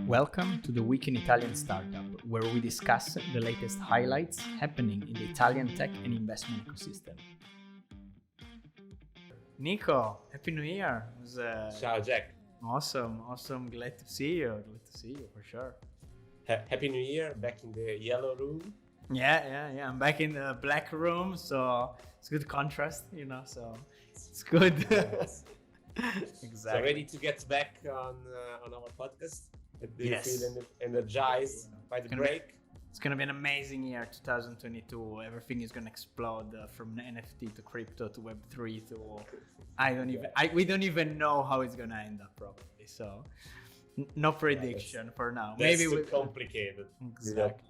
Welcome to the Week in Italian Startup, where we discuss the latest highlights happening in the Italian tech and investment ecosystem. Nico, Happy New Year! Ciao, Jack. Awesome. Glad to see you for sure. Happy New Year, back in the yellow room. Yeah. I'm back in the black room, so it's good contrast, so it's good. Yes. Exactly. So ready to get back on our podcast? Do you feel energized by the break? It's going to be an amazing year, 2022. Everything is going to explode from NFT to crypto to Web3 to we don't even know how it's going to end up probably. So no prediction for now. Maybe too complicated. Exactly.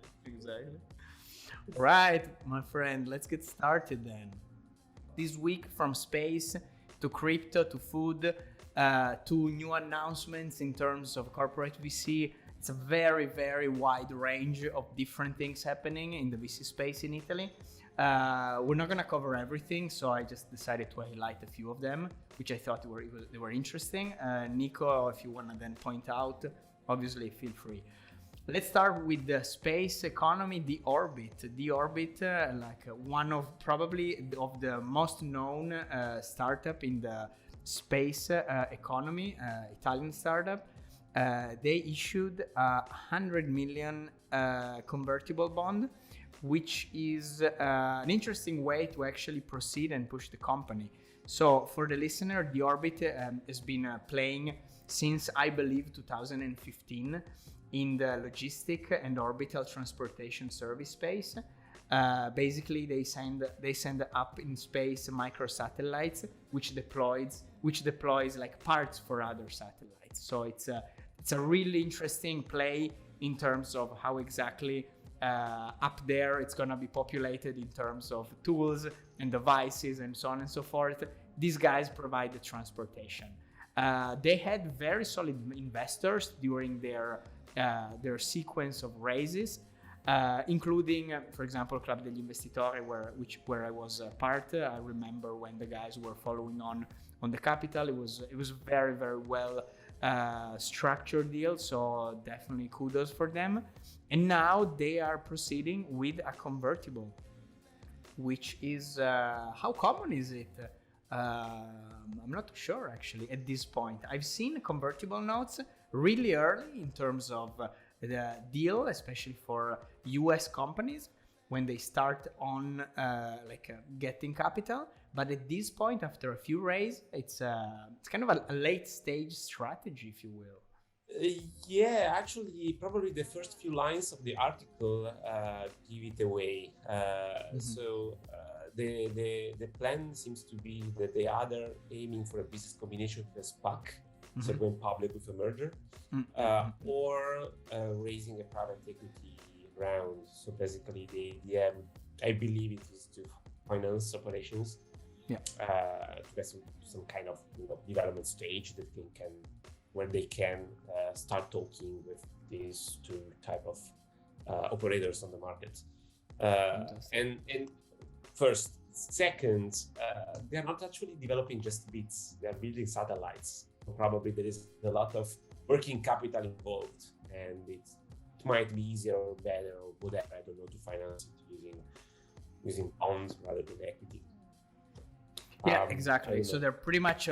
Right, my friend, let's get started then. This week, from space to crypto to food to new announcements in terms of corporate VC. It's a very, very wide range of different things happening in the VC space in Italy. We're not going to cover everything, so I just decided to highlight a few of them, which I thought they were interesting. Nico, if you want to then point out, obviously feel free. Let's start with the space economy, the Orbit. The Orbit, one of probably of the most known startup in the space economy, Italian startup. They issued a 100 million convertible bond, which is an interesting way to actually proceed and push the company. So for the listener, the Orbit has been playing since, I believe, 2015 in the logistic and orbital transportation service space. Basically, they send up in space microsatellites, which deploys like parts for other satellites. So it's a really interesting play in terms of how exactly up there it's gonna be populated in terms of tools and devices and so on and so forth. These guys provide the transportation. They had very solid investors during their sequence of raises, including, for example, Club degli Investitori, where I was part. I remember when the guys were following on the capital. It was very, very well structured deal. So definitely kudos for them. And now they are proceeding with a convertible, which is how common is it? I'm not sure actually at this point. I've seen convertible notes really early in terms of the deal, especially for US companies when they start on getting capital. But at this point, after a few raises, it's kind of a late stage strategy, if you will. Yeah, actually, probably the first few lines of the article give it away. So the plan seems to be that they are either aiming for a business combination with a SPAC, so going public with a merger, or raising a private equity round. So basically, the idea, I believe, it is to finance operations, to get some kind of development stage that where they can start talking with these two type of operators on the market. And first, second, they are not actually developing just bits; they are building satellites. So probably there is a lot of working capital involved, and it might be easier or better or whatever, I don't know, to finance it using bonds rather than equity. Yeah, exactly. So they're pretty much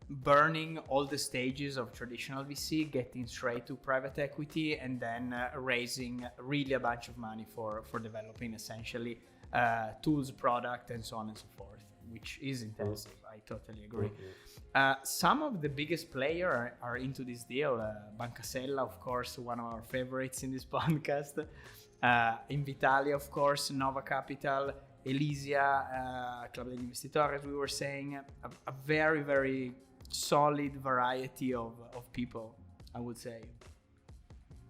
burning all the stages of traditional VC, getting straight to private equity, and then raising really a bunch of money for developing essentially tools, product, and so on and so forth, which is intensive. I totally agree. Some of the biggest players are into this deal. Banca Sella, of course, one of our favorites in this podcast. Invitalia, of course, Nova Capital, Elysia, Club degli Investitori, as we were saying. A very, very solid variety of people, I would say.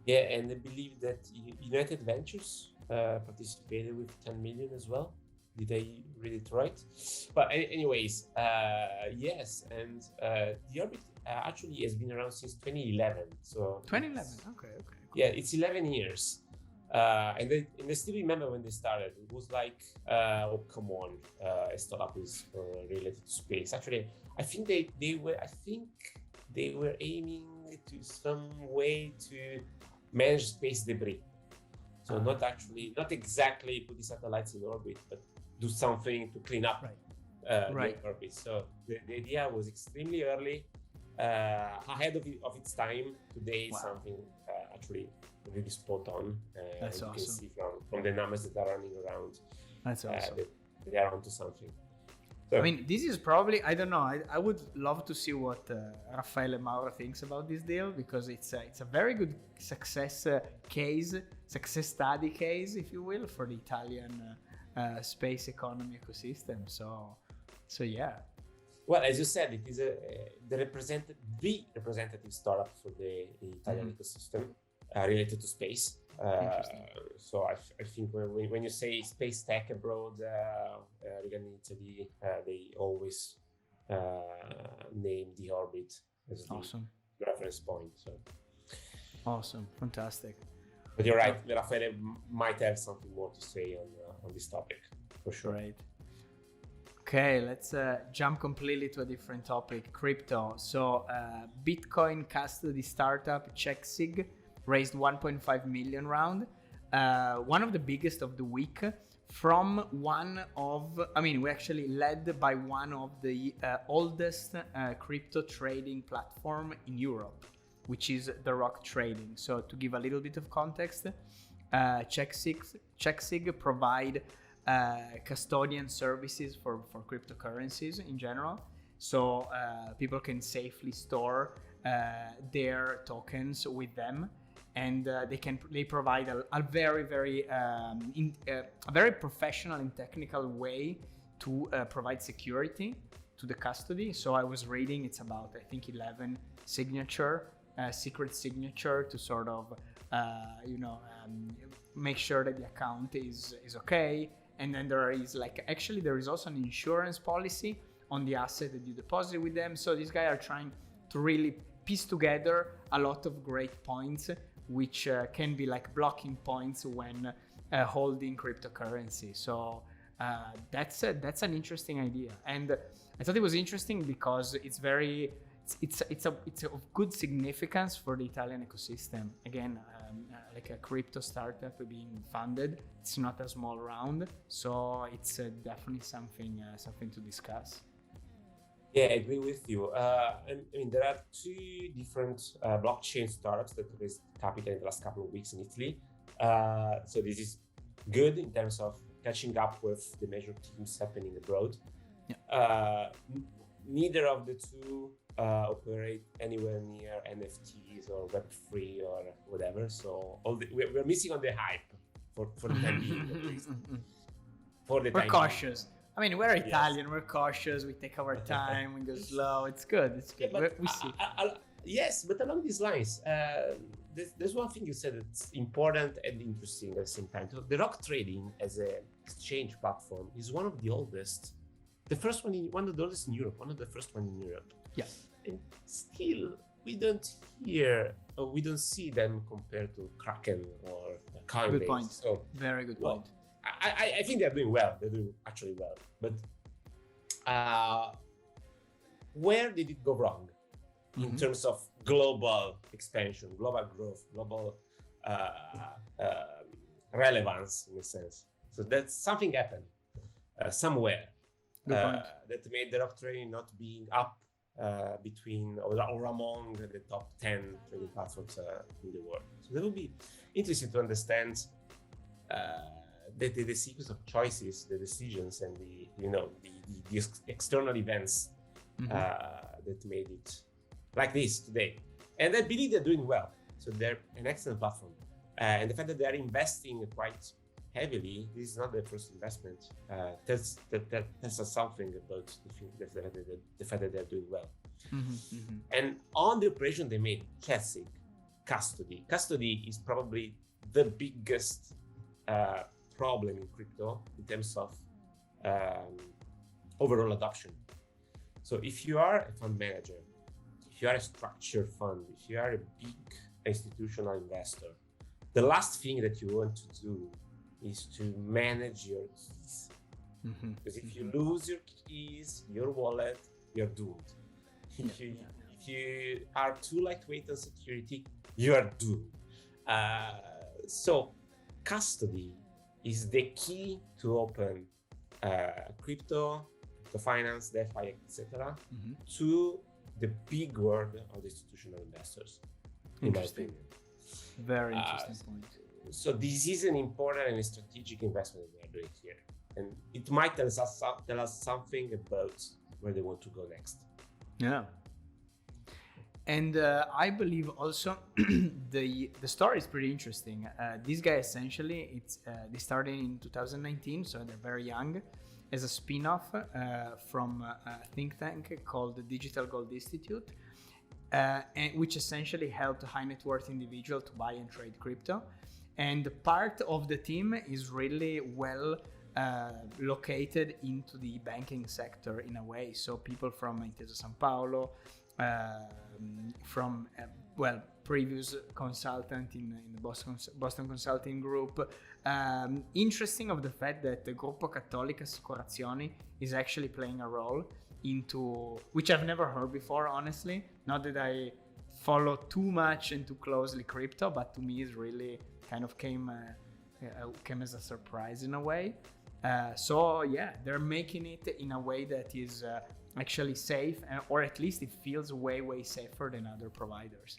Yeah, and I believe that United Ventures participated with 10 million as well. Did I read it right? But anyways, yes, and the Orbit actually has been around since 2011. So 2011, okay. Cool. Yeah, it's 11 years. And I still remember when they started. It was like, oh, come on, a startup is related to space. Actually, I think they were aiming to some way to manage space debris. So not exactly put the satellites in orbit, but do something to clean up the orbit. So the idea was extremely early, ahead of its time. Today, something actually really spot on. That's you awesome. can see from the numbers that are running around. That's awesome. They are onto something. So, I mean, this is probably, I don't know, I would love to see what Raffaele Mauro thinks about this deal, because it's a very good success study case, if you will, for the Italian space economy ecosystem. So yeah. Well, as you said, it is the representative startup for the Italian ecosystem related to space. So I think when you say space tech abroad, regarding Italy, they always name the orbit as the reference point. So awesome, fantastic. But you're right, Raffaele might have something more to say on this topic, for sure. Right. Okay, let's jump completely to a different topic, crypto. So Bitcoin custody startup CheckSig raised 1.5 million round, one of the biggest of the week, from we actually led by one of the oldest crypto trading platform in Europe, which is the Rock Trading. So to give a little bit of context, CheckSig provide custodian services for cryptocurrencies in general. So people can safely store their tokens with them. And they provide a very professional and technical way to provide security to the custody. So I was reading, it's about I think 11 secret signature to sort of make sure that the account is okay. And then there is also an insurance policy on the asset that you deposit with them. So these guys are trying to really piece together a lot of great points, which can be like blocking points when holding cryptocurrency. So that's an interesting idea, and I thought it was interesting because it's of good significance for the Italian ecosystem. Again, like a crypto startup being funded, it's not a small round, so it's definitely something to discuss. Yeah, I agree with you. I mean, there are two different blockchain startups that raised capital in the last couple of weeks in Italy. So this is good in terms of catching up with the major teams happening abroad. Yeah. Neither of the two operate anywhere near NFTs or Web3 or whatever. So we're missing on the hype for the time being, at least. We're cautious. I mean, we're Italian, we're cautious, we take our time, we go slow. It's good. Yeah, we see. Yes, but along these lines, there's one thing you said that's important and interesting at the same time. So the Rock Trading as an exchange platform is one of the oldest, one of the oldest in Europe, one of the first one in Europe. Yeah. And still, we don't see them compared to Kraken or Coinbase. Good point. So, very good point. I think they're doing well. They're doing actually well. But where did it go wrong in terms of global expansion, global growth, global relevance in a sense? So that something happened somewhere that made the Rock Trading not being up between or among the top 10 trading platforms in the world. So that would be interesting to understand the sequence of choices, the decisions, and the external events that made it like this today. And I believe they're doing well. So they're an excellent platform. And the fact that they're investing quite heavily, this is not their first investment, tells us something about the fact that they're doing well. And on the operation they made, CheckSig, custody. Custody is probably the biggest problem in crypto in terms of overall adoption. So if you are a fund manager, if you are a structured fund, if you are a big institutional investor, the last thing that you want to do is to manage your keys. Because if you lose your keys, your wallet, you're doomed. If you are too lightweight on security, you are doomed. So custody is the key to open crypto finance, DeFi, etc., to the big world of the institutional investors. In my opinion. Very interesting point. So this is an important and strategic investment we are doing here, and it might tell us something about where they want to go next. Yeah. And I believe also the story is pretty interesting. This guy essentially, they started in 2019, so they're very young, as a spin-off from a think tank called the Digital Gold Institute, which essentially helped high net worth individuals to buy and trade crypto. And part of the team is really well located into the banking sector in a way. So people from Intesa Sanpaolo, from previous consultant in the Boston Consulting Group. Interesting of the fact that the Gruppo Cattolica Assicurazioni is actually playing a role into, which I've never heard before, honestly. Not that I follow too much and too closely crypto, but to me it really kind of came as a surprise in a way. So yeah, they're making it in a way that is actually safe, or at least it feels way safer than other providers.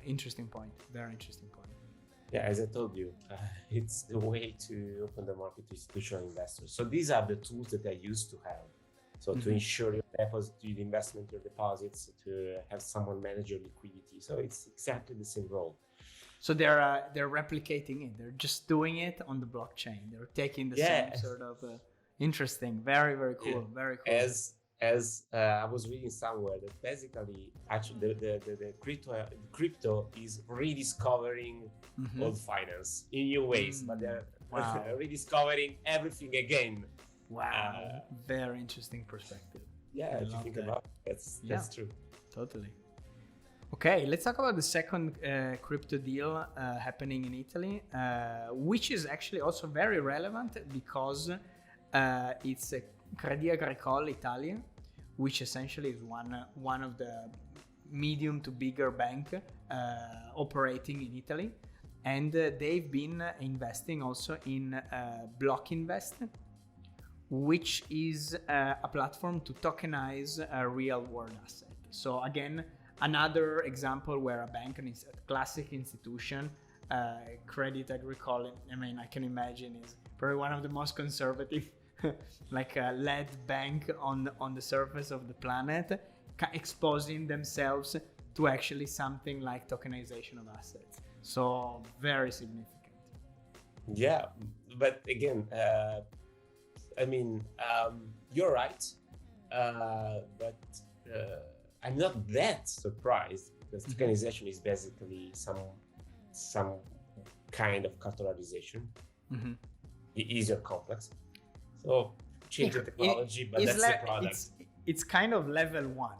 Interesting point, very interesting point. Yeah, as I told you, it's the way to open the market to institutional investors. So these are the tools that I used to have. So to ensure your deposit, your investment, your deposits, to have someone manage your liquidity. So it's exactly the same role. So they're replicating it. They're just doing it on the blockchain. They're taking the same sort of interesting. Very cool. Yeah. Very cool. As I was reading somewhere that basically actually the crypto is rediscovering old finance in new ways, but they're rediscovering everything again. Wow, very interesting perspective. Yeah, if you think about it, that's true. Totally. Okay, let's talk about the second crypto deal happening in Italy, which is actually also very relevant because it's Credit Agricole Italia, which essentially is one of the medium to bigger bank operating in Italy, and they've been investing also in Blockinvest, which is a platform to tokenize a real world asset. So again, another example where a bank, a classic institution, Credit Agricole, I can imagine, is probably one of the most conservative like a led bank on the surface of the planet, exposing themselves to actually something like tokenization of assets. So very significant. Yeah, but again, you're right, but I'm not that surprised because tokenization is basically some kind of cartolarization. It is easier, complex. So change the technology, but that's the product. It's kind of level one.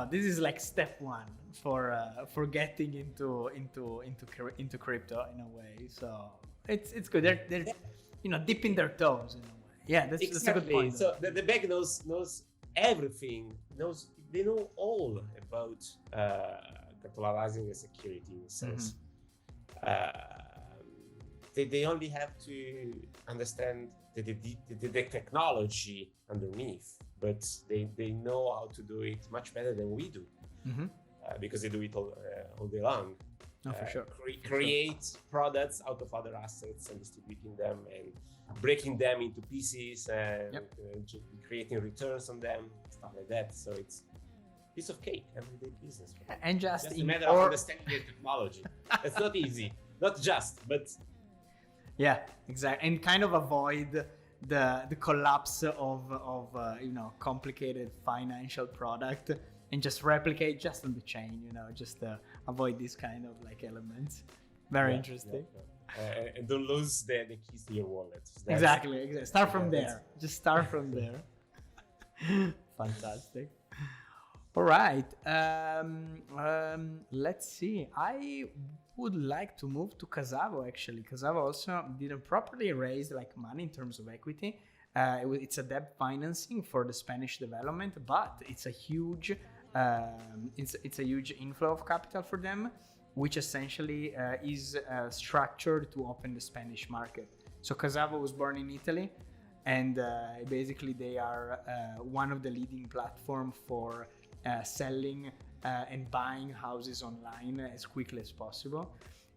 This is like step one for getting into crypto in a way. So it's good. They're dipping their toes in a way. Yeah, that's a good point. So the bank knows everything. They know all about capitalizing a security in a sense. They only have to understand the technology underneath, but they know how to do it much better than we do, because they do it all day long. For sure. Create products out of other assets and distributing them and breaking them into pieces and creating returns on them, stuff like that. So it's a piece of cake, everyday business. And just a matter of understanding the technology. It's not easy, not just, but. Yeah, exactly, and kind of avoid the collapse of complicated financial product and just replicate just on the chain. Just avoid these kind of like elements. Very interesting. And don't lose the keys to your wallet. Exactly. Start from there. Just start from there. Fantastic. All right. Let's see. I would like to move to Casavo actually. Casavo also didn't properly raise money in terms of equity. It's a debt financing for the Spanish development, but it's a huge it's a huge inflow of capital for them. which essentially is structured to open the Spanish market. So Casavo was born in Italy, and basically they are one of the leading platform for selling and buying houses online as quickly as possible.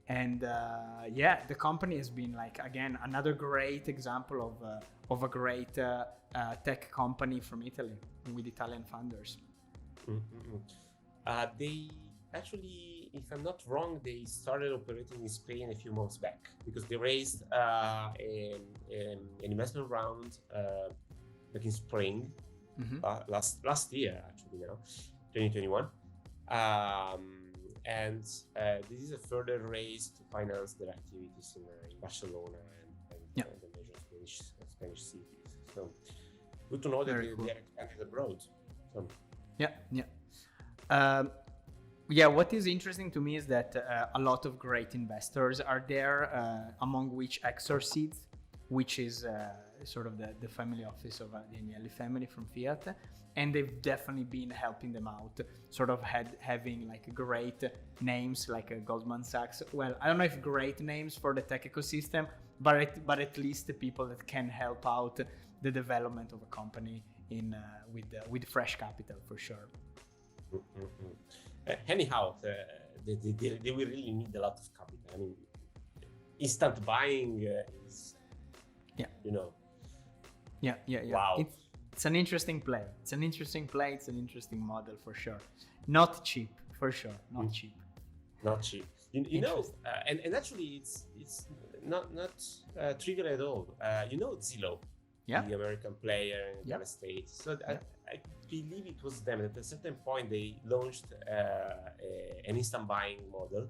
And the company has been like, again, another great example of a great tech company from Italy with Italian founders. They actually, if I'm not wrong, they started operating in Spain a few months back because they raised an investment round back in spring, last year actually, 2021. And this is a further raise to finance their activities in Barcelona and the major Spanish cities. So good to know that they are expanding abroad. So. What is interesting to me is that a lot of great investors are there, among which Exo, which is sort of the family office of the Agnelli family from Fiat, and they've definitely been helping them out, sort of having like great names like Goldman Sachs. Well, I don't know if great names for the tech ecosystem, but at least the people that can help out the development of a company with fresh capital for sure. Anyhow, they will really need a lot of capital. I mean, instant buying is, Wow. It's an interesting play. It's an interesting model for sure. Not cheap, for sure. Not cheap. Not cheap. You know, and actually, it's not trivial at all. Zillow, the American player in the States. So I believe it was them. At a certain point, they launched an instant buying model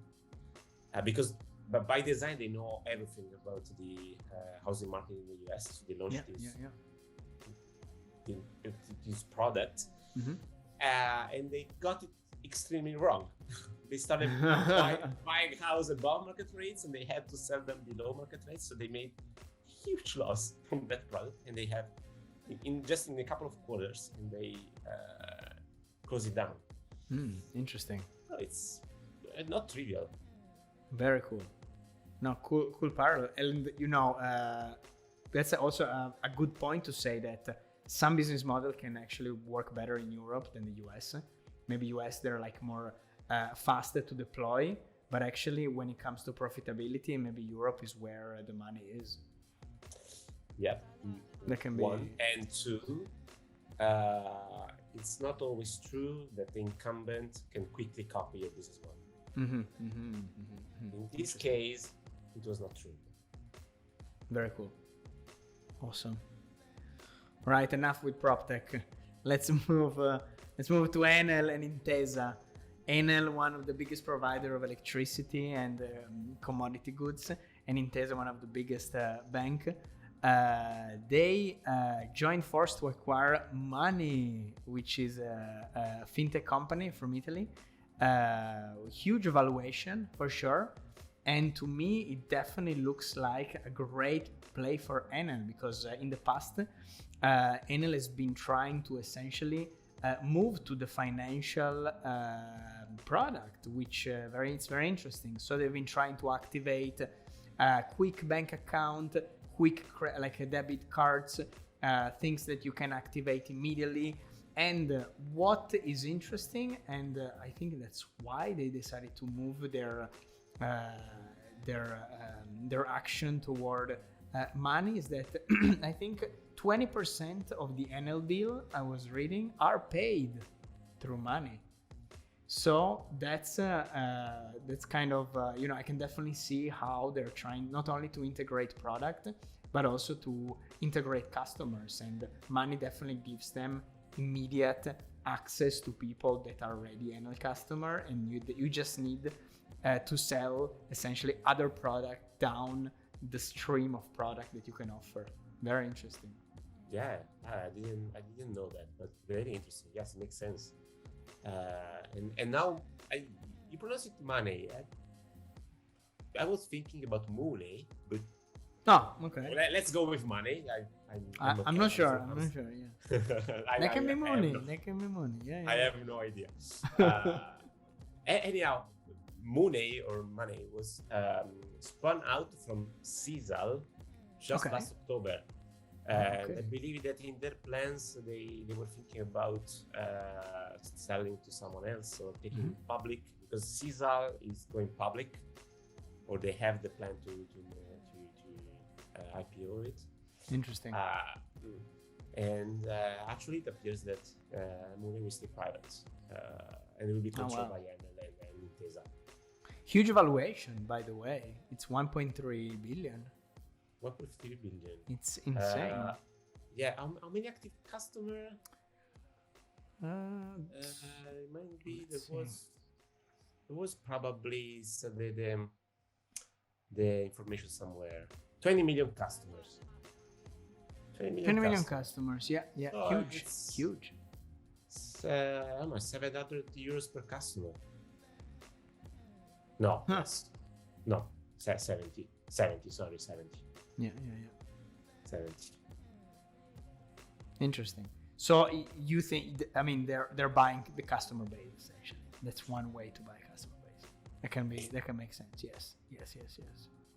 but by design, they know everything about the housing market in the US. So they launched this product, and they got it extremely wrong. They started buying houses above market rates, and they had to sell them below market rates. So they made huge loss from that product, and they have in a couple of quarters, and they close it down. Interesting. So it's not trivial. Very cool. No, cool parallel. And that's also a good point to say that some business model can actually work better in Europe than the US. Maybe US, they're like more faster to deploy, but actually when it comes to profitability, maybe Europe is where the money is. Yeah. That can be one. And two, it's not always true that the incumbent can quickly copy your business model. In this case, it was not true. Very cool. Awesome. Right, enough with PropTech. Let's move to Enel and Intesa. Enel, one of the biggest provider of electricity and commodity goods, and Intesa, one of the biggest bank. They joined force to acquire Mooney, which is a fintech company from Italy. Huge valuation for sure, and to me it definitely looks like a great play for Enel, because in the past Enel has been trying to essentially move to the financial product, which it's very interesting. So they've been trying to activate a quick bank account, like debit cards, things that you can activate immediately. And what is interesting, and I think that's why they decided to move their action toward money, is that I think 20% of the Enel bill I was reading are paid through money. So that's kind of I can definitely see how they're trying not only to integrate product but also to integrate customers, and money definitely gives them immediate access to people that are already Enel customer, and you just need to sell essentially other product down the stream of product that you can offer. Very interesting. Yeah, I didn't know that, but very interesting. Yes, it makes sense. And now you pronounce it money. I was thinking about Mooney, but okay. Let's go with money. I'm not sure. Yeah. That can be Mooney. Yeah. I have no idea. Anyhow, Mooney was spun out from Sisal just last October. And I believe that in their plans, they were thinking about selling to someone else or taking it public, because Sisal is going public, or they have the plan to IPO it. Interesting. And actually, it appears that Mooney will stay private, and it will be controlled by Enel and Intesa. Huge valuation, by the way. It's 1.3 billion. 1.3 billion. It's insane. How many active customers? It might be there was probably the information somewhere. 20 million customers. 20 million customers. Yeah. So huge. It's almost 700 euros per customer. No, no, 70. Sorry, 70. Yeah. 70. Interesting. So you think? I mean, they're buying the customer base essentially. That's one way to buy customer base. That can make sense. Yes.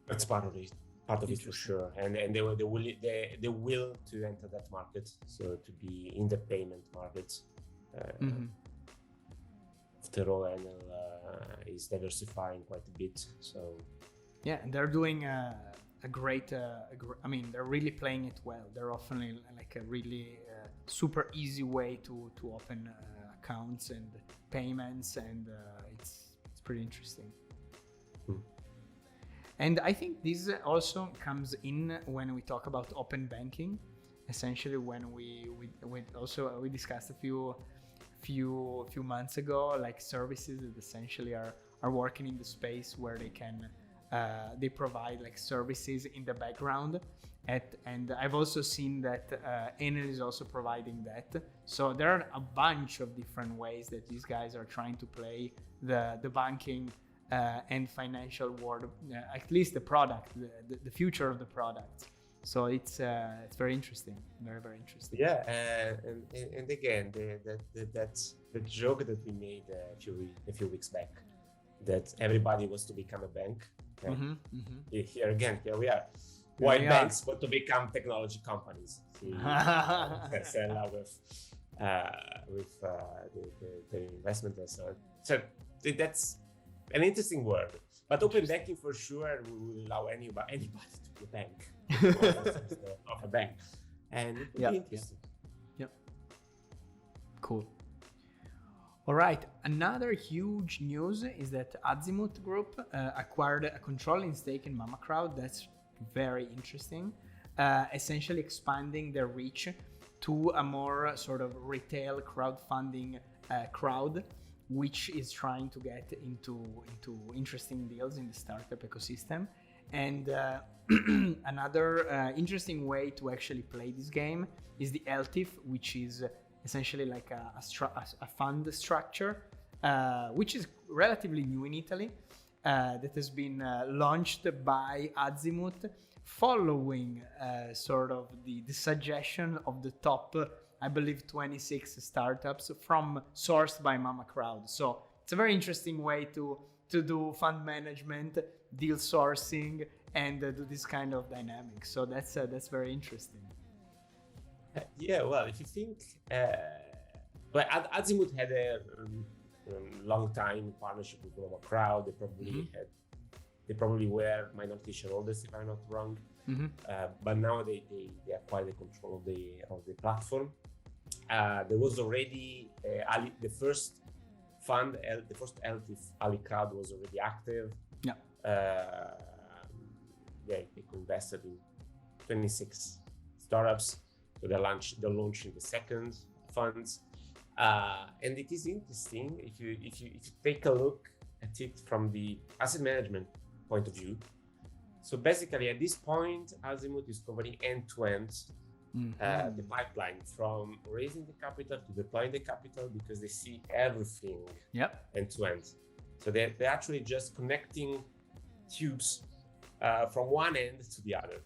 That's part of it. Part of it for sure, and they will to enter that market, so to be in the payment market. After all, Enel is diversifying quite a bit. So yeah, and they're doing a great. I mean, they're really playing it well. They're offering like a really super easy way to open accounts and payments, and it's pretty interesting. And I think this also comes in when we talk about open banking. Essentially, when we discussed a few months ago, like services that essentially are working in the space where they can they provide like services in the background. And I've also seen that Enel is also providing that. So there are a bunch of different ways that these guys are trying to play the banking and financial world, at least the product, the future of the product. So it's very interesting, very interesting. Yeah, and again, that's the joke that we made a few weeks back, that everybody wants to become a bank. Okay? Here we are. Why banks want to become technology companies? Sell with the investment and so on. So that's an interesting word, but open banking for sure will allow anybody to be a bank, of a bank, and it will be interesting. Yep. Cool. All right. Another huge news is that Azimut Group acquired a controlling stake in Mama Crowd. That's very interesting. Essentially expanding their reach to a more sort of retail crowdfunding crowd, which is trying to get into interesting deals in the startup ecosystem. And another interesting way to actually play this game is the LTIF, which is essentially like a fund structure, which is relatively new in Italy, that has been launched by Azimut following sort of the suggestion of the top, I believe, 26 startups sourced by Mama Crowd. So it's a very interesting way to do fund management, deal sourcing, and do this kind of dynamics. So that's very interesting. Yeah, well, if you think, but Azimut had a long time partnership with Mama Crowd. They probably were minority shareholders, if I'm not wrong. But now they acquired the control of the platform. There was already the first fund, the first LTIF Ali Crowd was already active. They invested in 26 startups. So they're launching the second funds, and it is interesting if you take a look at it from the asset management point of view. So basically, at this point, Azimut is covering end-to-end the pipeline, from raising the capital to deploying the capital, because they see everything end-to-end. So they're actually just connecting tubes from one end to the other.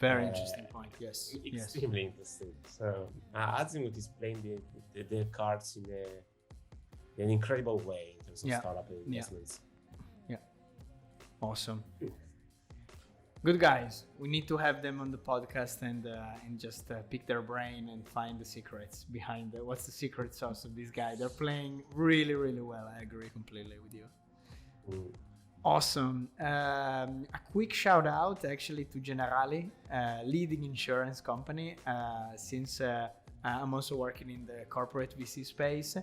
Very interesting point. Yes. Extremely interesting. So Azimut is playing the cards in an incredible way in terms of startup investments. Awesome. Good guys. We need to have them on the podcast and just pick their brain and find the secrets behind what's the secret sauce of this guy. They're playing really, really well. I agree completely with you. Awesome. A quick shout out actually to Generali, leading insurance company. Since I'm also working in the corporate VC space,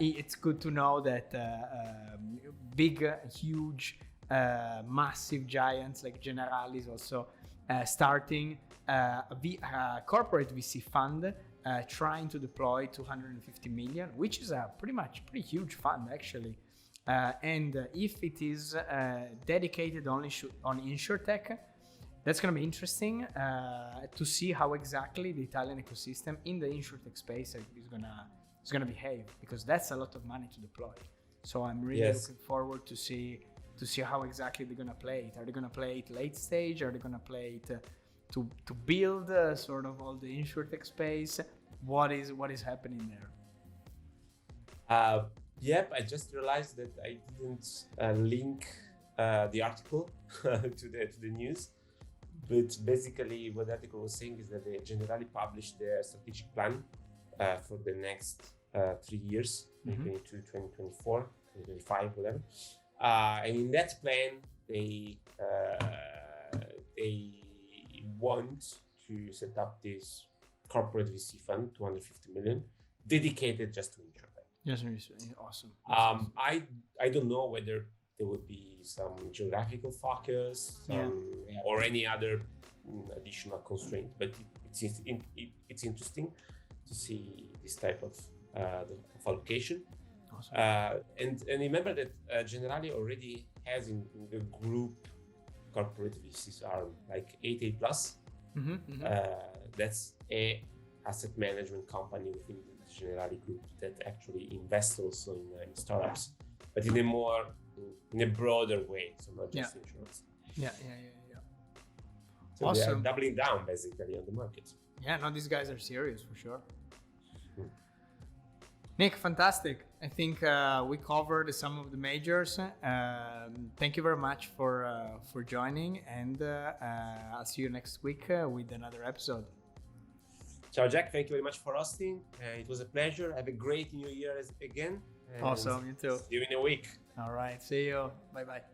it's good to know that big, huge, massive giants like Generali is also starting a corporate VC fund, trying to deploy 250 million, which is a pretty huge fund actually. And if it is dedicated only on insurtech, that's going to be interesting to see how exactly the Italian ecosystem in the insurtech space is gonna behave, because that's a lot of money to deploy. So I'm really looking forward to see how exactly they're gonna play it. Are they gonna play it late stage? Are they gonna play it to build sort of all the insurtech space? What is happening there? Yep, I just realized that I didn't link the article to the news. But basically, what the article was saying is that they generally published their strategic plan for the next 3 years, 2022, 2024, 2025, whatever. And in that plan, they want to set up this corporate VC fund, 250 million, dedicated just to insurtech. Yes, awesome. I don't know whether there would be some geographical focus or any other additional constraint, but it's interesting to see this type of allocation. Awesome. And remember that Generali already has in the group corporate VCs are like 8A plus. That's a asset management company within the Generali group that actually invests also in startups, but in a broader way, so not just insurance. Yeah. So awesome. They are doubling down basically on the market. Yeah, no, these guys are serious for sure. Nick, fantastic. I think we covered some of the majors. Thank you very much for joining, and I'll see you next week with another episode. Ciao, Jack. Thank you very much for hosting. It was a pleasure. Have a great new year again. Awesome. You too. See you in a week. All right. See you. Bye-bye.